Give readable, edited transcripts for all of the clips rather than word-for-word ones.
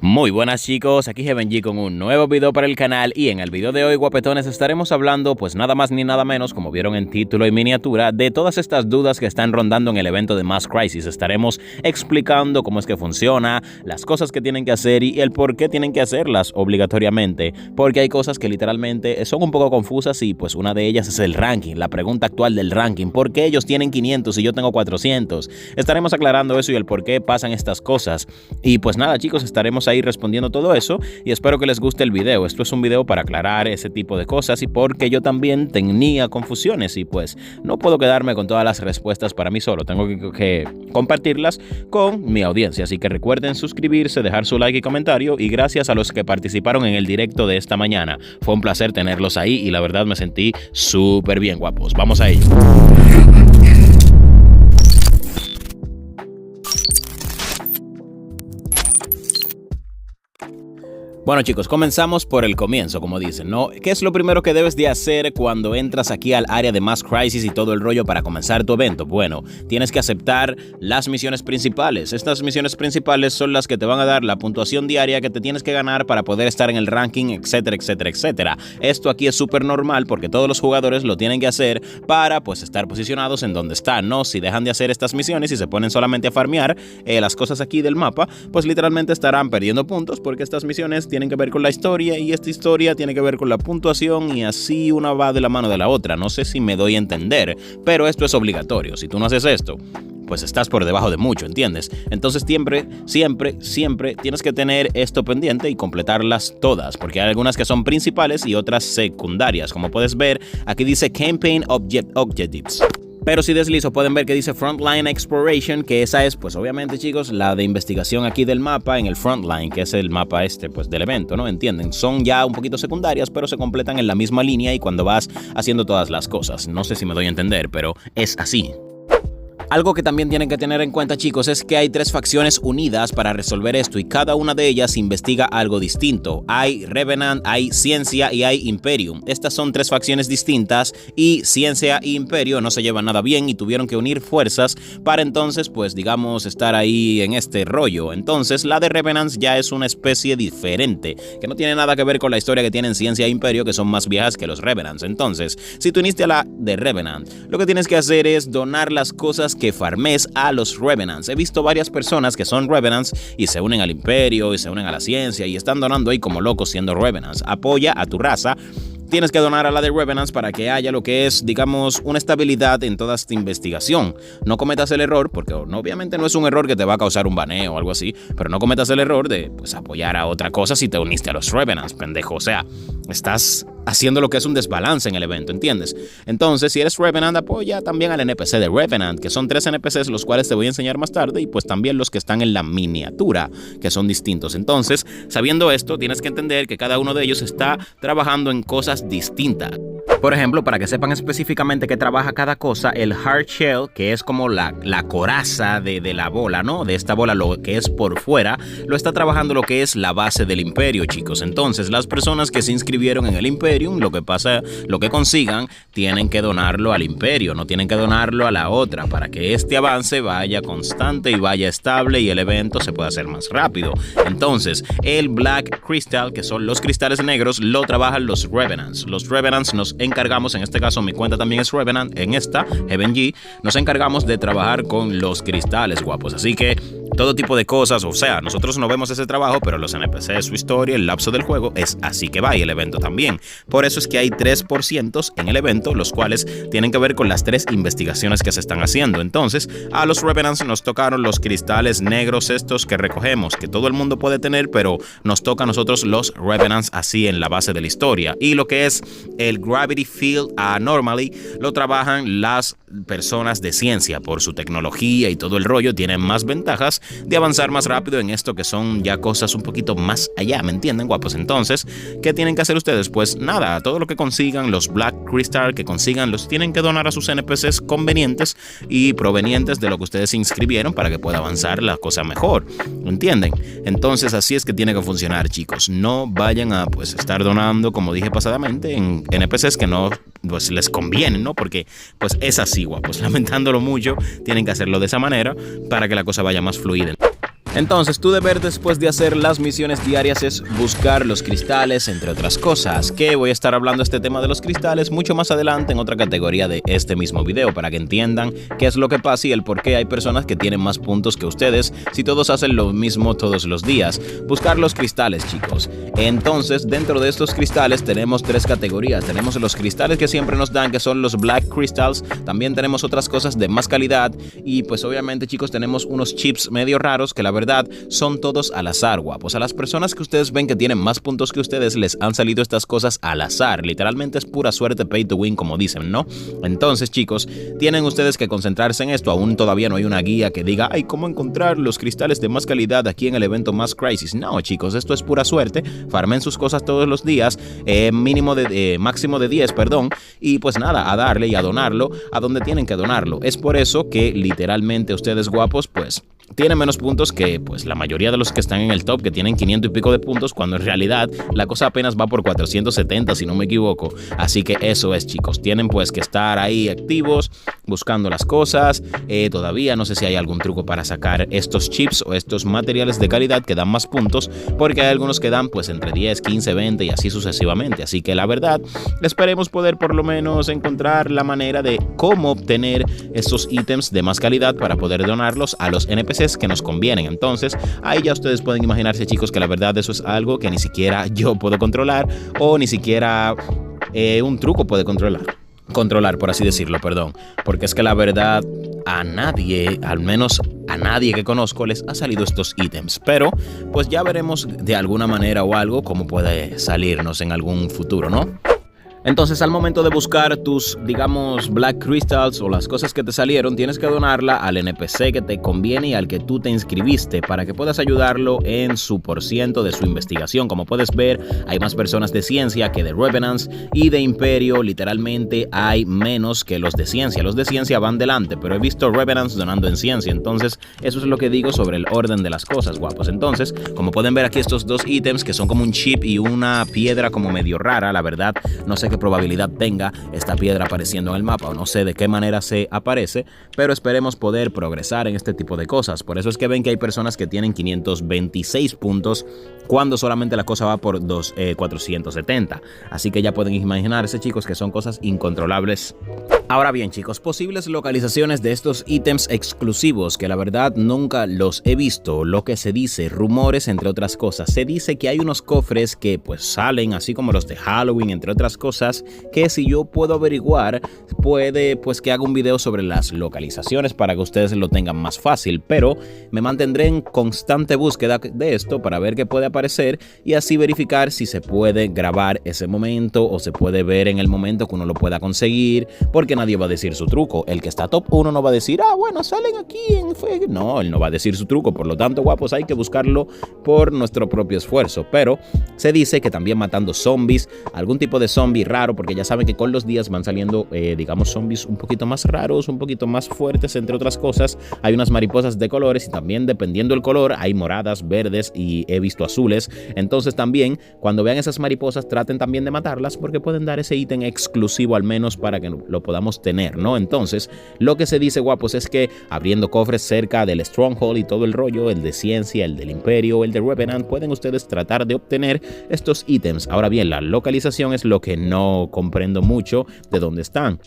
Muy buenas chicos, aquí Heaven G con un nuevo video para el canal y en el video de hoy, guapetones, estaremos hablando pues nada más ni nada menos, como vieron en título y miniatura, de todas estas dudas que están rondando en el evento de Mask Crisis. Estaremos explicando cómo es que funciona, las cosas que tienen que hacer y el por qué tienen que hacerlas obligatoriamente, porque hay cosas que literalmente son un poco confusas y pues una de ellas es el ranking, la pregunta actual del ranking, ¿por qué ellos tienen 500 y yo tengo 400? Estaremos aclarando eso y el por qué pasan estas cosas y pues nada chicos, estaremos ahí respondiendo todo eso y espero que les guste el video. Esto es un video para aclarar ese tipo de cosas y porque yo también tenía confusiones y pues no puedo quedarme con todas las respuestas para mí solo, tengo que compartirlas con mi audiencia, así que recuerden suscribirse, dejar su like y comentario y gracias a los que participaron en el directo de esta mañana. Fue un placer tenerlos ahí y la verdad me sentí súper bien, guapos. Vamos a ello. Bueno chicos, comenzamos por el comienzo, como dicen, ¿no? ¿Qué es lo primero que debes de hacer cuando entras aquí al área de Mask Crisis y todo el rollo para comenzar tu evento? Bueno, tienes que aceptar las misiones principales. Estas misiones principales son las que te van a dar la puntuación diaria que te tienes que ganar para poder estar en el ranking, etcétera, etcétera, etcétera. Esto aquí es súper normal porque todos los jugadores lo tienen que hacer para pues estar posicionados en donde están, ¿no? Si dejan de hacer estas misiones y se ponen solamente a farmear las cosas aquí del mapa, pues literalmente estarán perdiendo puntos porque estas misiones tienen que ver con la historia y esta historia tiene que ver con la puntuación y así una va de la mano de la otra. No sé si me doy a entender, pero esto es obligatorio. Si tú no haces esto, pues estás por debajo de mucho, ¿entiendes? Entonces siempre tienes que tener esto pendiente y completarlas todas, porque hay algunas que son principales y otras secundarias. Como puedes ver, aquí dice Campaign Objectives. Pero si deslizo pueden ver que dice Frontline Exploration, que esa es pues obviamente chicos la de investigación aquí del mapa en el Frontline, que es el mapa pues del evento, ¿no? ¿Entienden? Son ya un poquito secundarias, pero se completan en la misma línea y cuando vas haciendo todas las cosas. No sé si me doy a entender, pero es así. Algo que también tienen que tener en cuenta chicos es que hay tres facciones unidas para resolver esto y cada una de ellas investiga algo distinto. Hay Revenant, hay Ciencia y hay Imperium. Estas son tres facciones distintas y Ciencia e Imperio no se llevan nada bien y tuvieron que unir fuerzas para entonces pues digamos estar ahí en este rollo. Entonces la de Revenants ya es una especie diferente que no tiene nada que ver con la historia que tienen Ciencia e Imperio, que son más viejas que los Revenants. Entonces si tú uniste a la de Revenant, lo que tienes que hacer es donar las cosas que farmes a los Revenants. He visto varias personas que son Revenants y se unen al Imperio y se unen a la Ciencia y están donando ahí como locos siendo Revenants. Apoya a tu raza. Tienes que donar a la de Revenants para que haya lo que es, digamos, una estabilidad en toda esta investigación. No cometas el error, porque obviamente no es un error que te va a causar un baneo o algo así, pero no cometas el error de pues apoyar a otra cosa si te uniste a los Revenants, pendejo. O sea, estás haciendo lo que es un desbalance en el evento, ¿entiendes? Entonces, si eres Revenant, apoya también al NPC de Revenant, que son 3 NPCs, los cuales te voy a enseñar más tarde, y pues también los que están en la miniatura, que son distintos. Entonces, sabiendo esto, tienes que entender que cada uno de ellos está trabajando en cosas distintas. Por ejemplo, para que sepan específicamente qué trabaja cada cosa, el Hard Shell, que es como la coraza de la bola, ¿no? De esta bola, lo que es por fuera, lo está trabajando lo que es la base del Imperio, chicos. Entonces, las personas que se inscribieron en el Imperium, lo que consigan, tienen que donarlo al Imperio, no tienen que donarlo a la otra, para que este avance vaya constante y vaya estable y el evento se pueda hacer más rápido. Entonces, el Black Crystal, que son los cristales negros, lo trabajan los Revenants. Los Revenants nos encargamos, en este caso mi cuenta también es Revenant, en esta, Heaven G, nos encargamos de trabajar con los cristales, guapos. Así que todo tipo de cosas, o sea, nosotros no vemos ese trabajo, pero los NPCs, su historia, el lapso del juego es así que va y el evento también. Por eso es que hay 3% en el evento, los cuales tienen que ver con las 3 investigaciones que se están haciendo. Entonces, a los Revenants nos tocaron los cristales negros estos que recogemos, que todo el mundo puede tener, pero nos toca a nosotros los Revenants así en la base de la historia. Y lo que es el Gravity Field Anomaly lo trabajan las personas de ciencia por su tecnología y todo el rollo, tienen más ventajas de avanzar más rápido en esto que son ya cosas un poquito más allá, ¿me entienden, guapos? Entonces, ¿qué tienen que hacer ustedes? Pues nada, todo lo que consigan, los Black Crystal que consigan, los tienen que donar a sus NPCs convenientes y provenientes de lo que ustedes se inscribieron para que pueda avanzar la cosa mejor, ¿entienden? Entonces, así es que tiene que funcionar, chicos. No vayan a pues estar donando, como dije pasadamente, en NPCs que no pues les conviene, ¿no? Porque pues es así, guapos. Lamentándolo mucho, tienen que hacerlo de esa manera para que la cosa vaya más fluida. Entonces, tu deber después de hacer las misiones diarias es buscar los cristales, entre otras cosas, que voy a estar hablando de este tema de los cristales mucho más adelante en otra categoría de este mismo video, para que entiendan qué es lo que pasa y el por qué hay personas que tienen más puntos que ustedes si todos hacen lo mismo todos los días. Buscar los cristales, chicos. Entonces, dentro de estos cristales tenemos tres categorías. Tenemos los cristales que siempre nos dan, que son los Black Crystals. También tenemos otras cosas de más calidad y pues obviamente, chicos, tenemos unos chips medio raros que la verdad son todos al azar, guapos. A las personas que ustedes ven que tienen más puntos que ustedes les han salido estas cosas al azar. Literalmente es pura suerte, pay to win, como dicen, ¿no? Entonces, chicos, tienen ustedes que concentrarse en esto. Aún todavía no hay una guía que diga, ay, cómo encontrar los cristales de más calidad aquí en el evento Mask Crisis. No, chicos, esto es pura suerte. Farmen sus cosas todos los días, máximo de 10, perdón. Y pues nada, a darle y a donarlo a donde tienen que donarlo. Es por eso que literalmente ustedes, guapos, pues tienen menos puntos que pues la mayoría de los que están en el top, que tienen 500 y pico de puntos, cuando en realidad la cosa apenas va por 470, si no me equivoco. Así que eso es, chicos, tienen pues que estar ahí activos, buscando las cosas. Todavía no sé si hay algún truco para sacar estos chips o estos materiales de calidad que dan más puntos, porque hay algunos que dan pues entre 10, 15, 20 y así sucesivamente. Así que la verdad, esperemos poder por lo menos encontrar la manera de cómo obtener estos ítems de más calidad para poder donarlos a los NPCs que nos convienen. Entonces ahí ya ustedes pueden imaginarse, chicos, que la verdad eso es algo que ni siquiera yo puedo controlar, o ni siquiera un truco puede controlar, por así decirlo, perdón, porque es que la verdad a nadie, al menos a nadie que conozco, les ha salido estos ítems, pero pues ya veremos de alguna manera o algo cómo puede salirnos en algún futuro, ¿no? Entonces, al momento de buscar tus, digamos, Black Crystals o las cosas que te salieron, tienes que donarla al NPC que te conviene y al que tú te inscribiste para que puedas ayudarlo en su % de su investigación. Como puedes ver, hay más personas de ciencia que de Revenants, y de Imperio literalmente hay menos que los de ciencia. Los de ciencia van delante, pero he visto Revenants donando en ciencia. Entonces, eso es lo que digo sobre el orden de las cosas, guapos. Entonces, como pueden ver aquí, estos dos ítems que son como un chip y una piedra como medio rara, la verdad, no sé qué probabilidad tenga esta piedra apareciendo en el mapa, o no sé de qué manera se aparece, pero esperemos poder progresar en este tipo de cosas. Por eso es que ven que hay personas que tienen 526 puntos cuando solamente la cosa va por 470. Así que ya pueden imaginarse, chicos, que son cosas incontrolables. Ahora bien, chicos, posibles localizaciones de estos ítems exclusivos, que la verdad nunca los he visto. Lo que se dice, rumores, entre otras cosas. Se dice que hay unos cofres que pues salen, así como los de Halloween, entre otras cosas, que si yo puedo averiguar, puede pues que haga un video sobre las localizaciones para que ustedes lo tengan más fácil. Pero me mantendré en constante búsqueda de esto para ver qué puede aparecer y así verificar si se puede grabar ese momento o se puede ver en el momento que uno lo pueda conseguir, porque nadie va a decir su truco. El que está top 1 no va a decir, ah, bueno, salen aquí en fe. No, él no va a decir su truco. Por lo tanto, guapos, hay que buscarlo por nuestro propio esfuerzo. Pero se dice que también matando zombies, algún tipo de zombie raro, porque ya saben que con los días van saliendo, digamos, zombies un poquito más raros, un poquito más fuertes, entre otras cosas. Hay unas mariposas de colores y también, dependiendo del color, hay moradas, verdes y he visto azules. Entonces también, cuando vean esas mariposas, traten también de matarlas, porque pueden dar ese ítem exclusivo al menos para que lo podamos tener, ¿no? Entonces, lo que se dice, guapos, es que abriendo cofres cerca del Stronghold y todo el rollo, el de ciencia, el del Imperio, el de Revenant, pueden ustedes tratar de obtener estos ítems. Ahora bien, la localización es lo que no comprendo mucho de dónde están.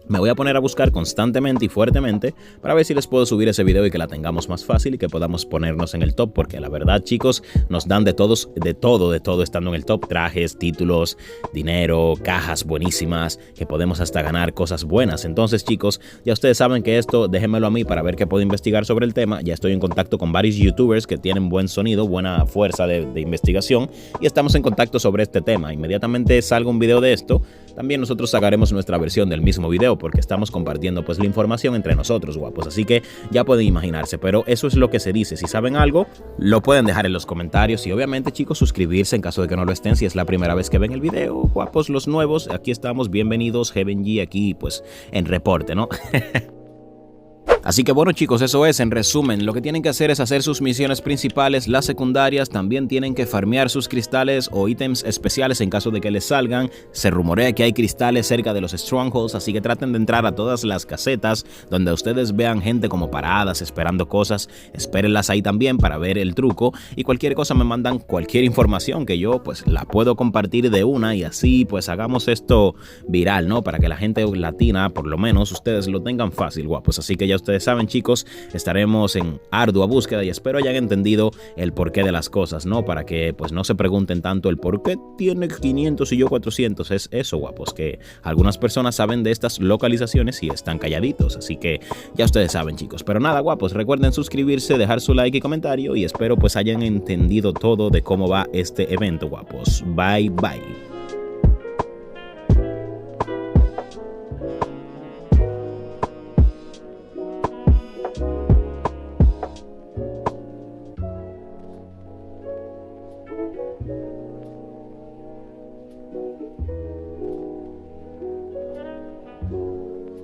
Me voy a poner a buscar constantemente y fuertemente para ver si les puedo subir ese video y que la tengamos más fácil y que podamos ponernos en el top, porque la verdad, chicos, nos dan de todo estando en el top. Trajes, títulos, dinero, cajas buenísimas, que podemos hasta ganar cosas buenas. Entonces, chicos, ya ustedes saben que esto, déjenmelo a mí para ver qué puedo investigar sobre el tema. Ya estoy en contacto con varios youtubers que tienen buen sonido, buena fuerza de investigación, y estamos en contacto sobre este tema. Inmediatamente salga un video de esto, también nosotros sacaremos nuestra versión del mismo video, porque estamos compartiendo pues la información entre nosotros, guapos. Así que ya pueden imaginarse, pero eso es lo que se dice. Si saben algo, lo pueden dejar en los comentarios y obviamente, chicos, suscribirse en caso de que no lo estén si es la primera vez que ven el video. Guapos, los nuevos, aquí estamos, bienvenidos, Heaven G aquí pues en reporte, ¿no? Así que bueno chicos, eso es, en resumen, lo que tienen que hacer es hacer sus misiones principales, las secundarias, también tienen que farmear sus cristales o ítems especiales en caso de que les salgan. Se rumorea que hay cristales cerca de los strongholds, así que traten de entrar a todas las casetas donde ustedes vean gente como paradas esperando cosas, espérenlas ahí también para ver el truco, y cualquier cosa me mandan cualquier información que yo pues la puedo compartir de una, y así pues hagamos esto viral, ¿no? Para que la gente latina, por lo menos ustedes lo tengan fácil, guapos. Así que ya ustedes saben chicos, estaremos en ardua búsqueda y espero hayan entendido el porqué de las cosas, ¿no? Para que pues no se pregunten tanto el por qué tiene 500 y yo 400. Es eso, guapos, que algunas personas saben de estas localizaciones y están calladitos. Así que ya ustedes saben chicos. Pero nada, guapos, recuerden suscribirse, dejar su like y comentario, y espero pues hayan entendido todo de cómo va este evento, guapos. Bye bye.